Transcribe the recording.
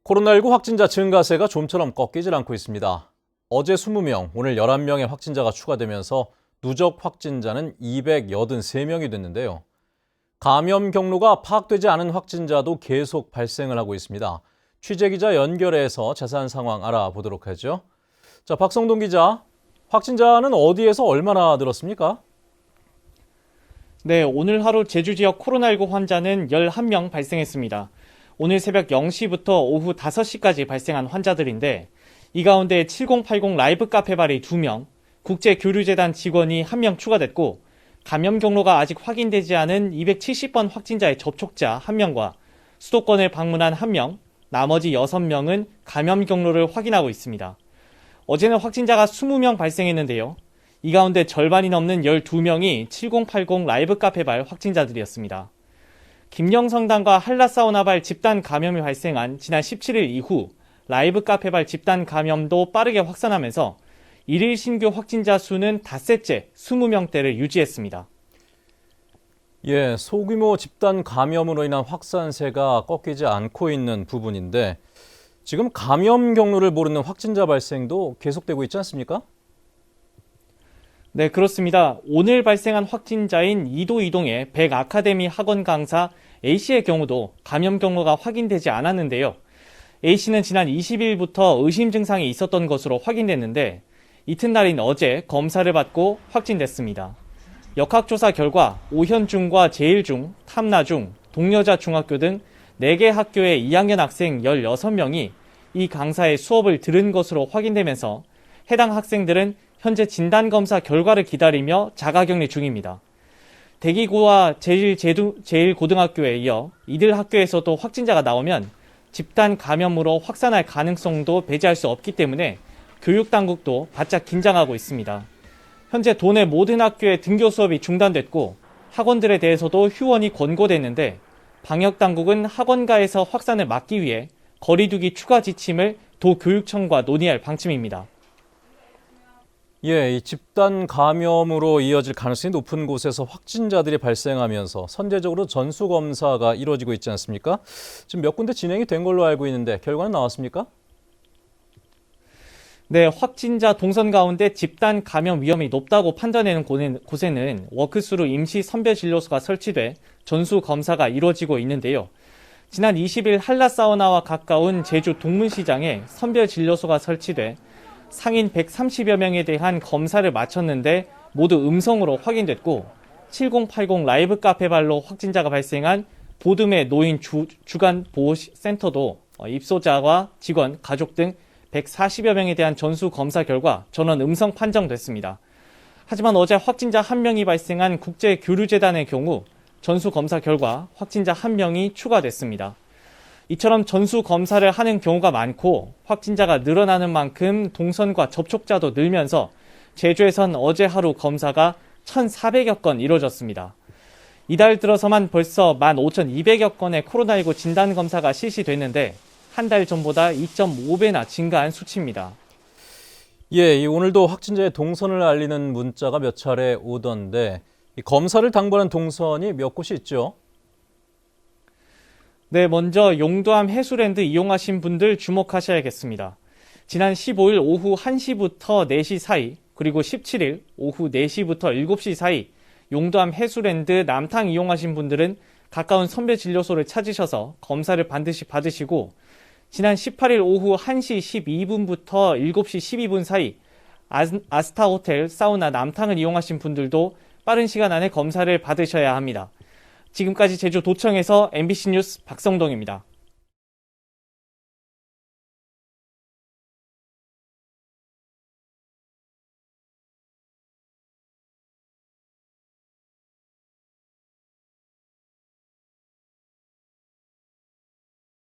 코로나19 확진자 증가세가 좀처럼 꺾이질 않고 있습니다. 어제 20명, 오늘 11명의 확진자가 추가되면서 누적 확진자는 283명이 됐는데요. 감염 경로가 파악되지 않은 확진자도 계속 발생을 하고 있습니다. 취재기자 연결해서 자세한 상황 알아보도록 하죠. 자, 박성동 기자, 확진자는 어디에서 얼마나 늘었습니까? 네, 오늘 하루 제주 지역 코로나19 환자는 11명 발생했습니다. 오늘 새벽 0시부터 오후 5시까지 발생한 환자들인데 이 가운데 7080 라이브 카페발이 2명, 국제교류재단 직원이 1명 추가됐고 감염 경로가 아직 확인되지 않은 270번 확진자의 접촉자 1명과 수도권을 방문한 1명, 나머지 6명은 감염 경로를 확인하고 있습니다. 어제는 확진자가 20명 발생했는데요. 이 가운데 절반이 넘는 12명이 7080 라이브 카페발 확진자들이었습니다. 김영성당과 한라사우나발 집단 감염이 발생한 지난 17일 이후 라이브 카페발 집단 감염도 빠르게 확산하면서 일일 신규 확진자 수는 닷새째 20명대를 유지했습니다. 예, 소규모 집단 감염으로 인한 확산세가 꺾이지 않고 있는 부분인데 지금 감염 경로를 모르는 확진자 발생도 계속되고 있지 않습니까? 네, 그렇습니다. 오늘 발생한 확진자인 이도 이동의 백 아카데미 학원 강사 A씨의 경우도 감염 경로가 확인되지 않았는데요. A씨는 지난 20일부터 의심 증상이 있었던 것으로 확인됐는데 이튿날인 어제 검사를 받고 확진됐습니다. 역학조사 결과 오현중과 제일중, 탐나중, 동여자 중학교 등 4개 학교의 2학년 학생 16명이 이 강사의 수업을 들은 것으로 확인되면서 해당 학생들은 현재 진단검사 결과를 기다리며 자가격리 중입니다. 대기고와 제일고등학교에 이어 이들 학교에서도 확진자가 나오면 집단 감염으로 확산할 가능성도 배제할 수 없기 때문에 교육당국도 바짝 긴장하고 있습니다. 현재 도내 모든 학교의 등교 수업이 중단됐고 학원들에 대해서도 휴원이 권고됐는데 방역당국은 학원가에서 확산을 막기 위해 거리두기 추가 지침을 도교육청과 논의할 방침입니다. 예, 이 집단 감염으로 이어질 가능성이 높은 곳에서 확진자들이 발생하면서 선제적으로 전수검사가 이루어지고 있지 않습니까? 지금 몇 군데 진행이 된 걸로 알고 있는데 결과는 나왔습니까? 네, 확진자 동선 가운데 집단 감염 위험이 높다고 판단되는 곳에는 워크스루 임시 선별진료소가 설치돼 전수검사가 이루어지고 있는데요. 지난 20일 한라사우나와 가까운 제주 동문시장에 선별진료소가 설치돼 상인 130여 명에 대한 검사를 마쳤는데 모두 음성으로 확인됐고 7080 라이브 카페발로 확진자가 발생한 보듬의 노인 주간 보호센터도 입소자와 직원, 가족 등 140여 명에 대한 전수 검사 결과 전원 음성 판정됐습니다. 하지만 어제 확진자 1명이 발생한 국제교류재단의 경우 전수 검사 결과 확진자 1명이 추가됐습니다. 이처럼 전수 검사를 하는 경우가 많고 확진자가 늘어나는 만큼 동선과 접촉자도 늘면서 제주에선 어제 하루 검사가 1,400여 건 이루어졌습니다. 이달 들어서만 벌써 15,200여 건의 코로나19 진단검사가 실시됐는데 한 달 전보다 2.5배나 증가한 수치입니다. 예, 오늘도 확진자의 동선을 알리는 문자가 몇 차례 오던데 이 검사를 당부하는 동선이 몇 곳이 있죠? 네, 먼저 용두암 해수랜드 이용하신 분들 주목하셔야겠습니다. 지난 15일 오후 1시부터 4시 사이, 그리고 17일 오후 4시부터 7시 사이 용두암 해수랜드 남탕 이용하신 분들은 가까운 선별진료소를 찾으셔서 검사를 반드시 받으시고 지난 18일 오후 1시 12분부터 7시 12분 사이 아스타호텔 사우나 남탕을 이용하신 분들도 빠른 시간 안에 검사를 받으셔야 합니다. 지금까지 제주도청에서 MBC 뉴스 박성동입니다.